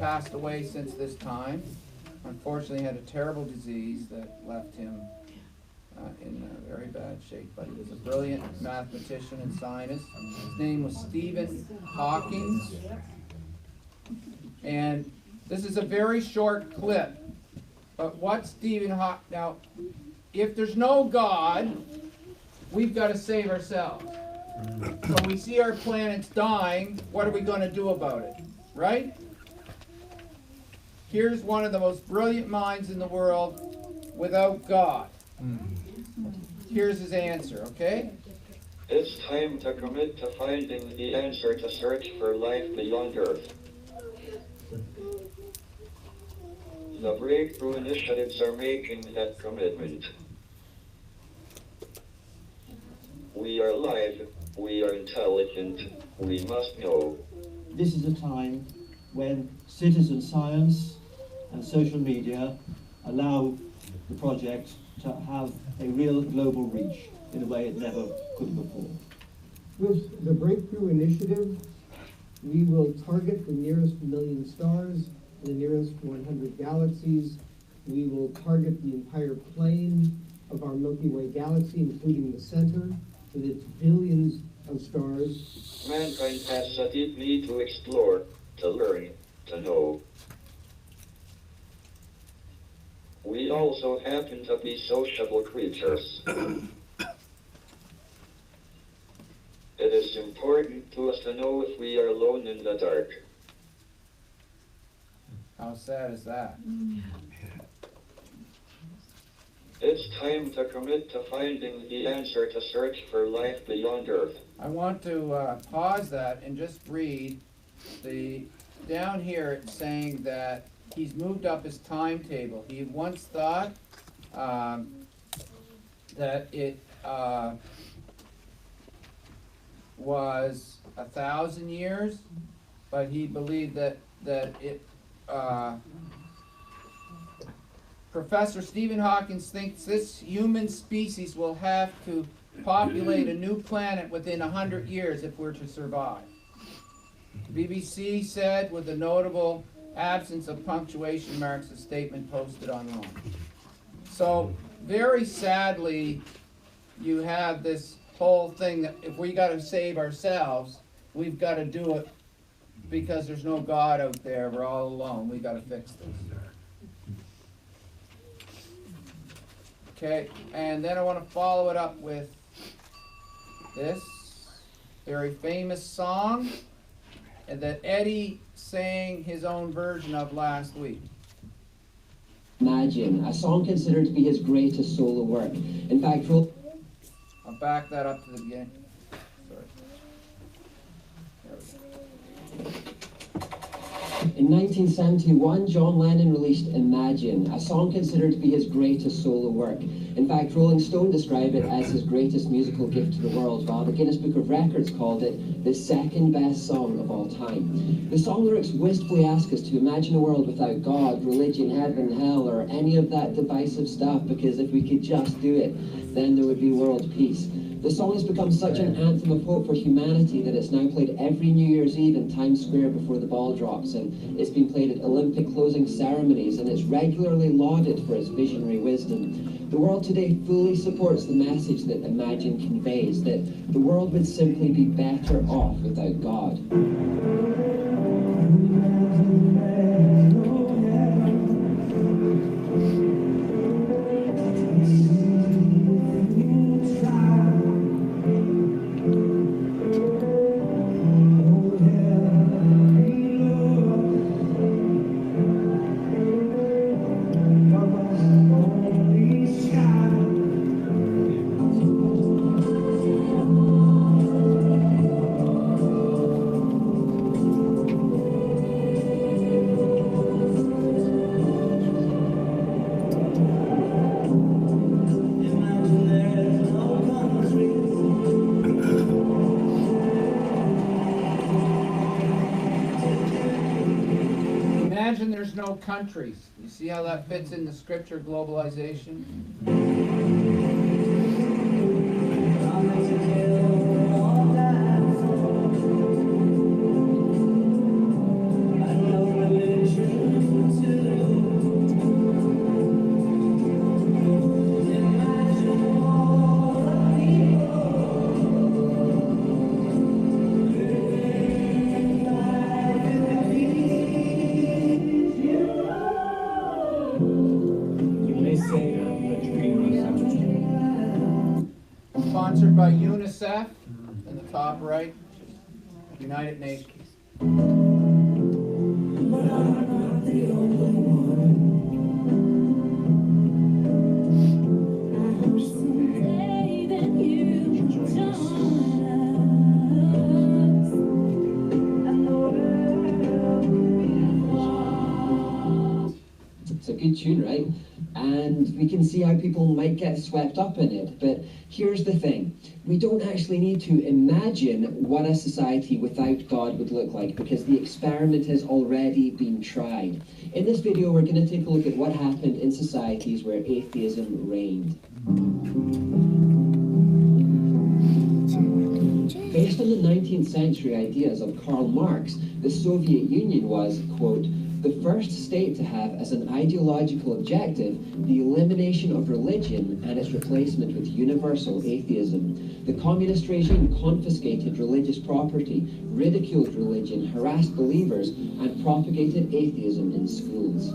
passed away since this time. Unfortunately, he had a terrible disease that left him in very bad shape. But he was a brilliant mathematician and scientist. His name was Stephen Hawking. And this is a very short clip. But what Stephen Hawking... Now, if there's no God, we've got to save ourselves. When we see our planets dying, what are we going to do about it? Right? Here's one of the most brilliant minds in the world without God. Here's his answer, okay? It's time to commit to finding the answer to search for life beyond Earth. The breakthrough initiatives are making that commitment. We are live, we are intelligent, we must know. This is a time when citizen science and social media allow the project to have a real global reach in a way it never could before. With the Breakthrough Initiative, we will target the nearest million stars, the nearest 100 galaxies. We will target the entire plane of our Milky Way galaxy, including the center, with its billions of stars. Mankind has a deep need to explore, to learn, to know. We also happen to be sociable creatures. It is important to us to know if we are alone in the dark. How sad is that? It's time to commit to finding the answer to search for life beyond Earth. I want to pause that and just read down here it's saying that he's moved up his timetable. He once thought that it was 1,000 years, but he believed that it Professor Stephen Hawking thinks this human species will have to populate a new planet within 100 years if we're to survive. The BBC said, with a notable absence of punctuation marks, a statement posted online. So, very sadly, you have this whole thing that if we got to save ourselves, we've got to do it because there's no God out there. We're all alone. We've got to fix this. Okay, and then I want to follow it up with this very famous song that Eddie sang his own version of last week. Imagine, a song considered to be his greatest solo work. In fact, I'll back that up to the beginning. Sorry. There we go. In 1971, John Lennon released Imagine, a song considered to be his greatest solo work. In fact, Rolling Stone described it as his greatest musical gift to the world, while the Guinness Book of Records called it the second best song of all time. The song lyrics wistfully ask us to imagine a world without God, religion, heaven, hell, or any of that divisive stuff, because if we could just do it, then there would be world peace. The song has become such an anthem of hope for humanity that it's now played every New Year's Eve in Times Square before the ball drops, and it's been played at Olympic closing ceremonies, and it's regularly lauded for its visionary wisdom. The world today fully supports the message that Imagine conveys, that the world would simply be better off without God. Imagine there's no countries. You see how that fits in the scripture, globalization? top right, United Nations. It's a good tune, right? And we can see how people might get swept up in it. But here's the thing. We don't actually need to imagine what a society without God would look like, because the experiment has already been tried. In this video, we're going to take a look at what happened in societies where atheism reigned. Based on the 19th century ideas of Karl Marx, the Soviet Union was, quote, the first state to have as an ideological objective the elimination of religion and its replacement with universal atheism. The communist regime confiscated religious property, ridiculed religion, harassed believers, and propagated atheism in schools.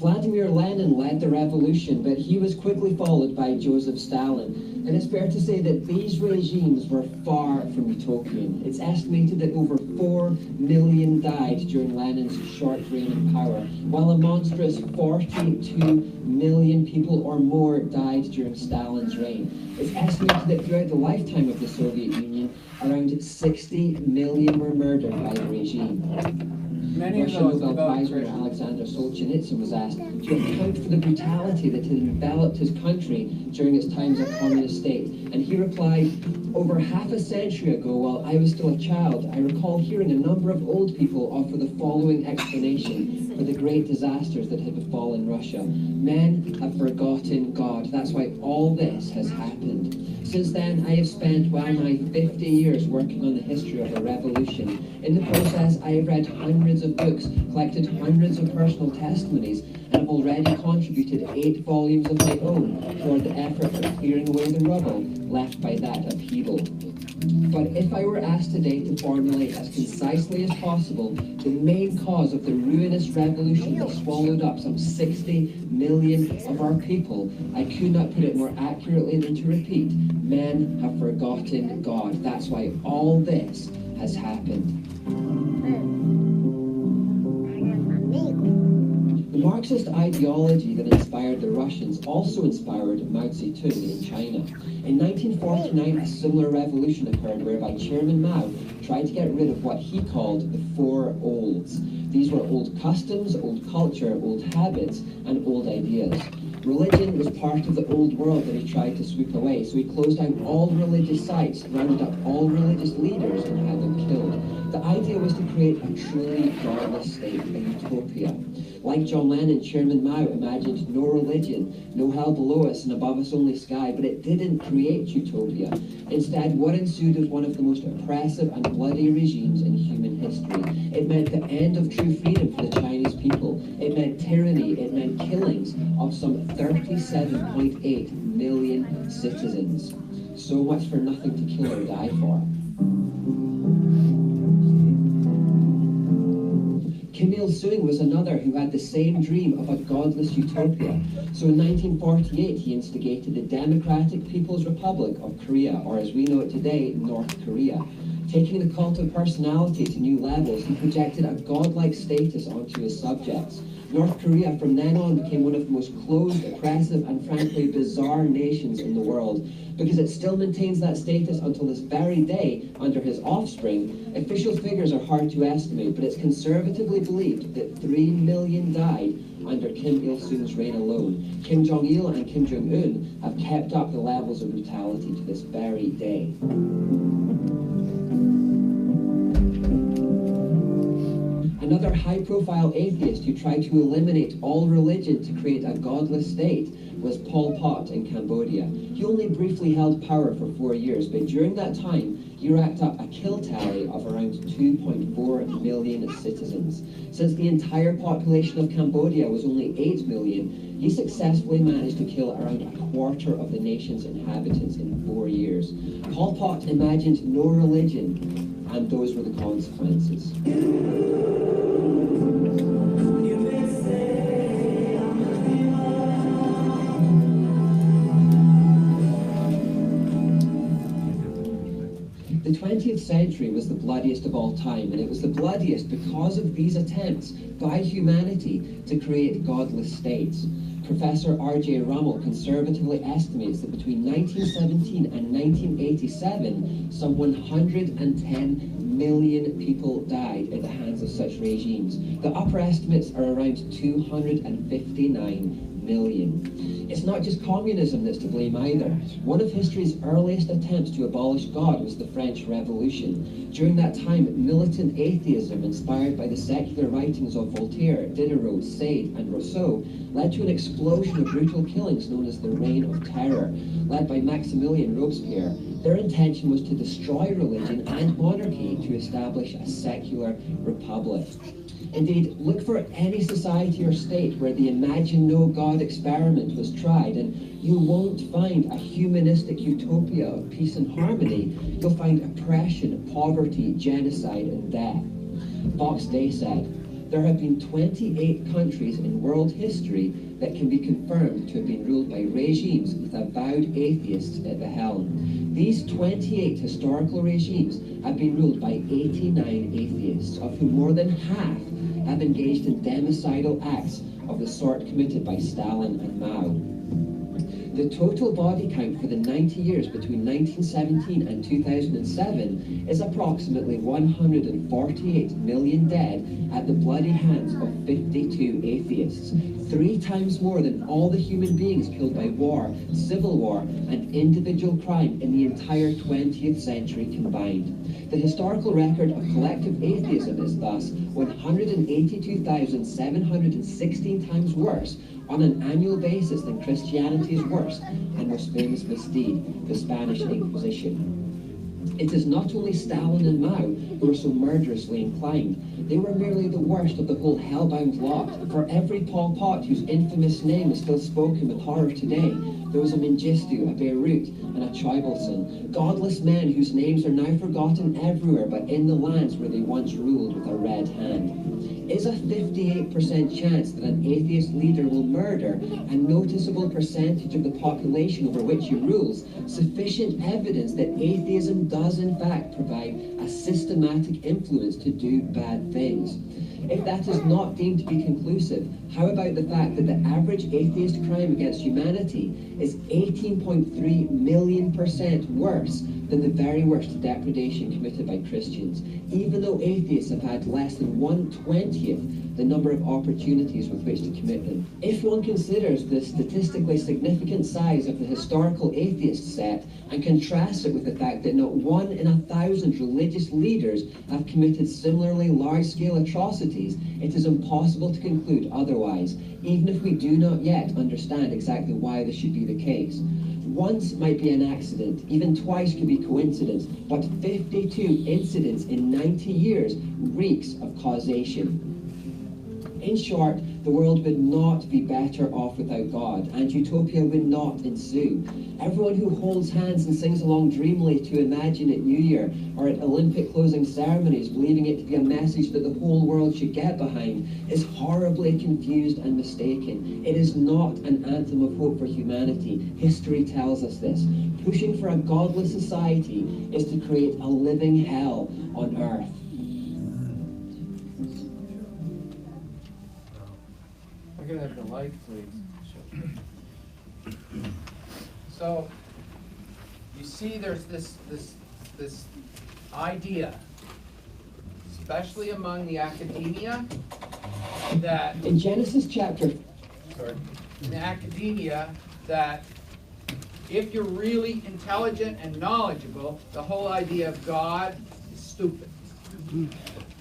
Vladimir Lenin led the revolution, but he was quickly followed by Joseph Stalin. And it's fair to say that these regimes were far from utopian. It's estimated that over 4 million died during Lenin's short reign in power, while a monstrous 42 million people or more died during Stalin's reign. It's estimated that throughout the lifetime of the Soviet Union, around 60 million were murdered by the regime. Many of Russian those Nobel Prize winner developed Alexander Solzhenitsyn was asked to account for the brutality that had enveloped his country during its time as a communist state. And he replied, over half a century ago, while I was still a child, I recall hearing a number of old people offer the following explanation for the great disasters that had befallen Russia. Men have forgotten God. That's why all this has happened. Since then, I have spent well nigh 50 years working on the history of a revolution. In the process, I have read hundreds of books, collected hundreds of personal testimonies, and have already contributed 8 volumes of my own toward the effort of clearing away the rubble left by that upheaval. But if I were asked today to formulate as concisely as possible the main cause of the ruinous revolution that swallowed up some 60 million of our people, I could not put it more accurately than to repeat, men have forgotten God. That's why all this has happened. The Marxist ideology that inspired the Russians also inspired Mao Zedong in China. In 1949, a similar revolution occurred whereby Chairman Mao tried to get rid of what he called the Four Olds. These were old customs, old culture, old habits, and old ideas. Religion was part of the old world that he tried to sweep away, so he closed out all religious sites, rounded up all religious leaders, and had them killed. The idea was to create a truly godless state, a utopia. Like John Lennon, Chairman Mao imagined no religion, no hell below us and above us only sky, but it didn't create utopia. Instead, what ensued was one of the most oppressive and bloody regimes in human history. It meant the end of true freedom for the Chinese people. It meant tyranny. It meant killings of some 37.8 million citizens. So much for nothing to kill or die for. Kim Il-sung was another who had the same dream of a godless utopia. So in 1948, he instigated the Democratic People's Republic of Korea, or as we know it today, North Korea. Taking the cult of personality to new levels, he projected a godlike status onto his subjects. North Korea from then on became one of the most closed, oppressive, and frankly bizarre nations in the world. Because it still maintains that status until this very day under his offspring, official figures are hard to estimate, but it's conservatively believed that 3 million died under Kim Il-sung's reign alone. Kim Jong-il and Kim Jong-un have kept up the levels of brutality to this very day. Another high-profile atheist who tried to eliminate all religion to create a godless state was Pol Pot in Cambodia. He only briefly held power for 4 years, but during that time, he racked up a kill tally of around 2.4 million citizens. Since the entire population of Cambodia was only 8 million, he successfully managed to kill around a quarter of the nation's inhabitants in 4 years. Pol Pot imagined no religion, and those were the consequences. The century was the bloodiest of all time, and it was the bloodiest because of these attempts by humanity to create godless states. Professor R.J. Rummel conservatively estimates that between 1917 and 1987, some 110 million people died at the hands of such regimes. The upper estimates are around 259 million. It's not just communism that's to blame either. One of history's earliest attempts to abolish God was the French Revolution. During that time, militant atheism, inspired by the secular writings of Voltaire, Diderot, Sade, and Rousseau, led to an explosion of brutal killings known as the Reign of Terror, led by Maximilien Robespierre. Their intention was to destroy religion and monarchy to establish a secular republic. Indeed, look for any society or state where the imagine no God experiment was tried, and you won't find a humanistic utopia of peace and harmony. You'll find oppression, poverty, genocide, and death. Box Day said, "There have been 28 countries in world history that can be confirmed to have been ruled by regimes with avowed atheists at the helm. These 28 historical regimes have been ruled by 89 atheists, of whom more than half have engaged in democidal acts of the sort committed by Stalin and Mao. The total body count for the 90 years between 1917 and 2007 is approximately 148 million dead at the bloody hands of 52 atheists, 3 times more than all the human beings killed by war, civil war, and individual crime in the entire 20th century combined. The historical record of collective atheism is thus 182,716 times worse on an annual basis than Christianity's worst and most famous misdeed, the Spanish Inquisition. It is not only Stalin and Mao who were so murderously inclined. They were merely the worst of the whole hellbound lot. For every Pol Pot whose infamous name is still spoken with horror today, there was a Mengistu, a Beirut, and a Choibalsan, godless men whose names are now forgotten everywhere but in the lands where they once ruled with a red hand. Is a 58% chance that an atheist leader will murder a noticeable percentage of the population over which he rules sufficient evidence that atheism does in fact provide a systematic influence to do bad things? If that is not deemed to be conclusive, how about the fact that the average atheist crime against humanity is 18.3 million% worse than the very worst depredation committed by Christians, even though atheists have had less than 1/20th the number of opportunities with which to commit them? If one considers the statistically significant size of the historical atheist set and contrasts it with the fact that not 1 in 1,000 religious leaders have committed similarly large-scale atrocities, it is impossible to conclude otherwise, even if we do not yet understand exactly why this should be the case. Once might be an accident, even twice could be coincidence, but 52 incidents in 90 years reeks of causation. In short, the world would not be better off without God, and utopia would not ensue. Everyone who holds hands and sings along dreamily to Imagine at New Year or at Olympic closing ceremonies, believing it to be a message that the whole world should get behind, is horribly confused and mistaken. It is not an anthem of hope for humanity. History tells us this. Pushing for a godless society is to create a living hell on earth. I gotta have the light, please. So, you see there's this idea, especially among the academia, that In Genesis chapter in academia, that if you're really intelligent and knowledgeable, the whole idea of God is stupid.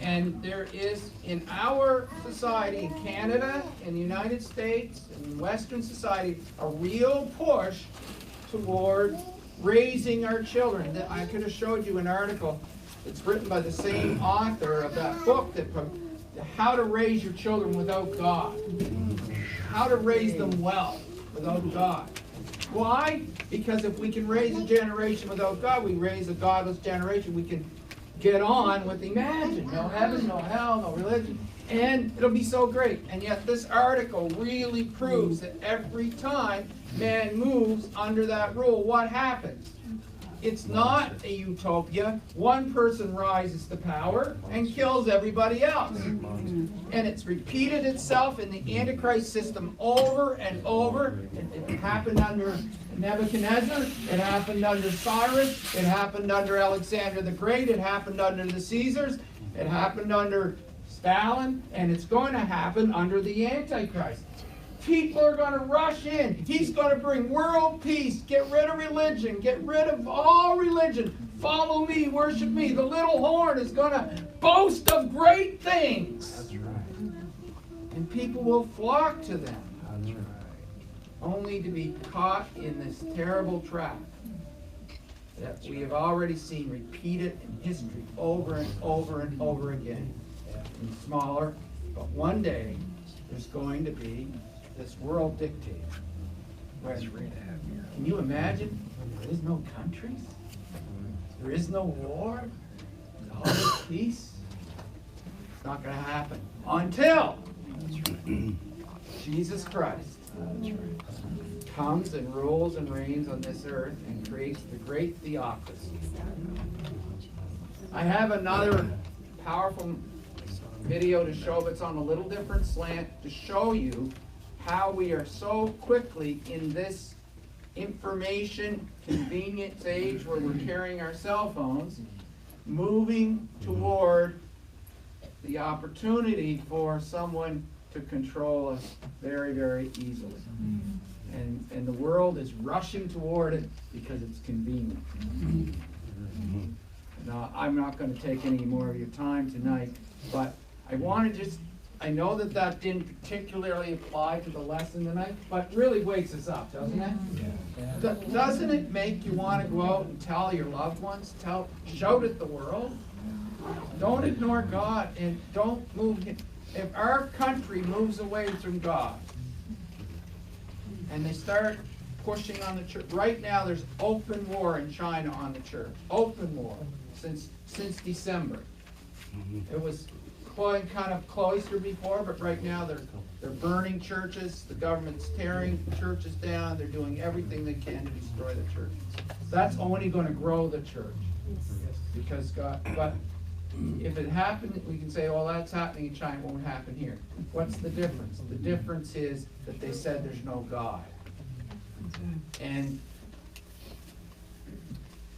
And there is, in our society, in Canada, in the United States, in Western society, a real push toward raising our children. I could have showed you an article that's written by the same author of that book, that how to raise your children without God. How to raise them well without God. Why? Because if we can raise a generation without God, we raise a godless generation, we can get on with Imagine. No heaven, no hell, no religion. And it'll be so great. And yet this article really proves that every time man moves under that rule, what happens? it's not a utopia. One person rises to power and kills everybody else. And it's repeated itself in the Antichrist system over and over. It happened under Nebuchadnezzar. It happened under Cyrus. It happened under Alexander the Great. It happened under the Caesars. It happened under Stalin. And it's going to happen under the Antichrist. People are going to rush in. He's going to bring world peace. Get rid of religion. Get rid of all religion. Follow me. Worship me. The little horn is going to boast of great things. That's right. And people will flock to them. That's right. Only to be caught in this terrible trap that we have already seen repeated in history over and over and over again. And smaller, but one day there's going to be this world dictator. Can you imagine? There is no countries. There is no war. All this peace. It's not going to happen until Jesus Christ comes and rules and reigns on this earth and creates the great theocracy. I have another powerful video to show, but it's on a little different slant, to show you how we are so quickly in this information convenience age where we're carrying our cell phones, moving toward the opportunity for someone to control us very, very easily. And the world is rushing toward it because it's convenient. Now, I'm not going to take any more of your time tonight, but I want to just, I know that that didn't particularly apply to the lesson tonight, but really wakes us up, doesn't it? Yeah. Doesn't it make you want to go out and tell your loved ones, shout at the world? Don't ignore God and don't move. If our country moves away from God and they start pushing on the church, right now there's open war in China on the church. Open war since December. It was kind of cloistered before, but right now they're burning churches. The government's tearing churches down. They're doing everything they can to destroy the church. That's only going to grow the church, because God. But if it happened, we can say, "Oh, that's happening in China. It won't happen here." What's the difference? The difference is that they said there's no God. And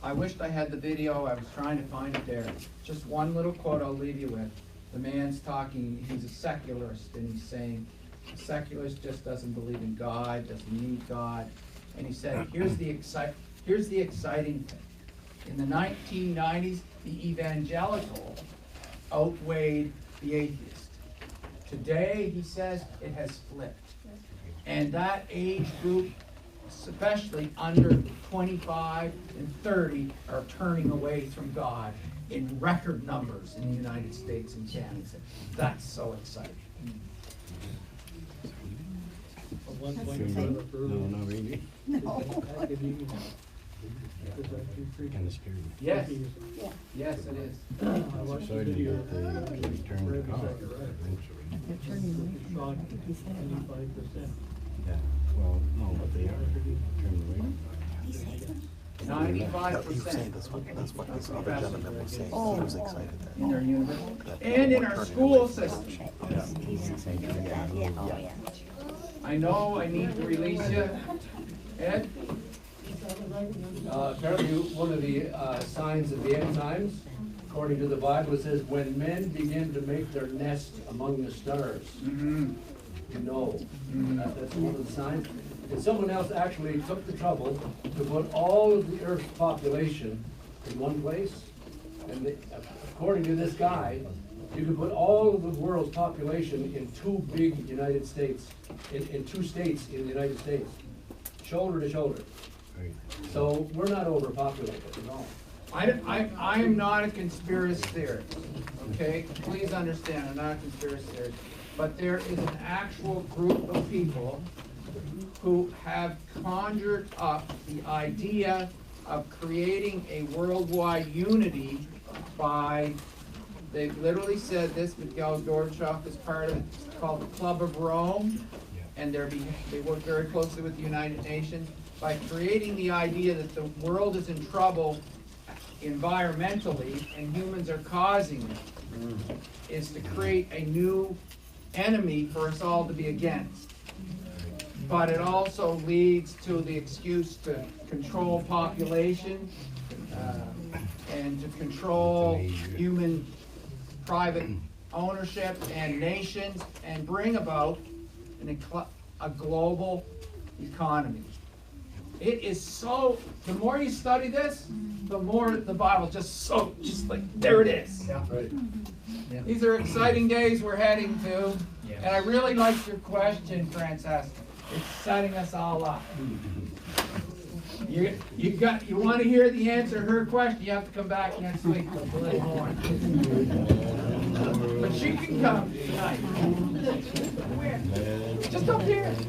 I wished I had the video. I was trying to find it there. Just one little quote I'll leave you with. The man's talking, he's a secularist, and he's saying, a secularist just doesn't believe in God, doesn't need God. And he said, here's the exciting thing. In the 1990s, the evangelical outweighed the atheist. Today, he says, it has flipped. And that age group, especially under 25 and 30, are turning away from God in record numbers in the United States and Canada. That's so exciting. No, not really. No. Kind of scary. Yes. Yes, it is. Exciting that they return to God eventually. Yeah, well, no, but they are turning away from God. 95%. That's what this other gentleman was saying. He was excited there. In their university and in our school system. I know I need to release you. Ed? Apparently, one of the signs of the end times, according to the Bible, it says, when men begin to make their nest among the stars. Mm-hmm. You know, that's one of the signs. And someone else actually took the trouble to put all of the Earth's population in one place. And according to this guy, you could put all of the world's population in two big United States, in two states in the United States, shoulder to shoulder. Right. So we're not overpopulated at all. I am not a conspiracy theorist, okay? Please understand, I'm not a conspiracy theorist. But there is an actual group of people who have conjured up the idea of creating a worldwide unity by, they've literally said this, Mikhail Gorbachev is part of it, it's called the Club of Rome, and they work very closely with the United Nations. by creating the idea that the world is in trouble environmentally and humans are causing it, is to create a new enemy for us all to be against. But it also leads to the excuse to control population and to control human private ownership and nations and bring about a global economy. It is so, the more you study this, the more the Bible just like, there it is. Right. These are exciting days we're heading to, and I really liked your question, Francesca. It's setting us all up. You want to hear the answer to her question, you have to come back next week with a little more. But she can come tonight. Where? Just up here.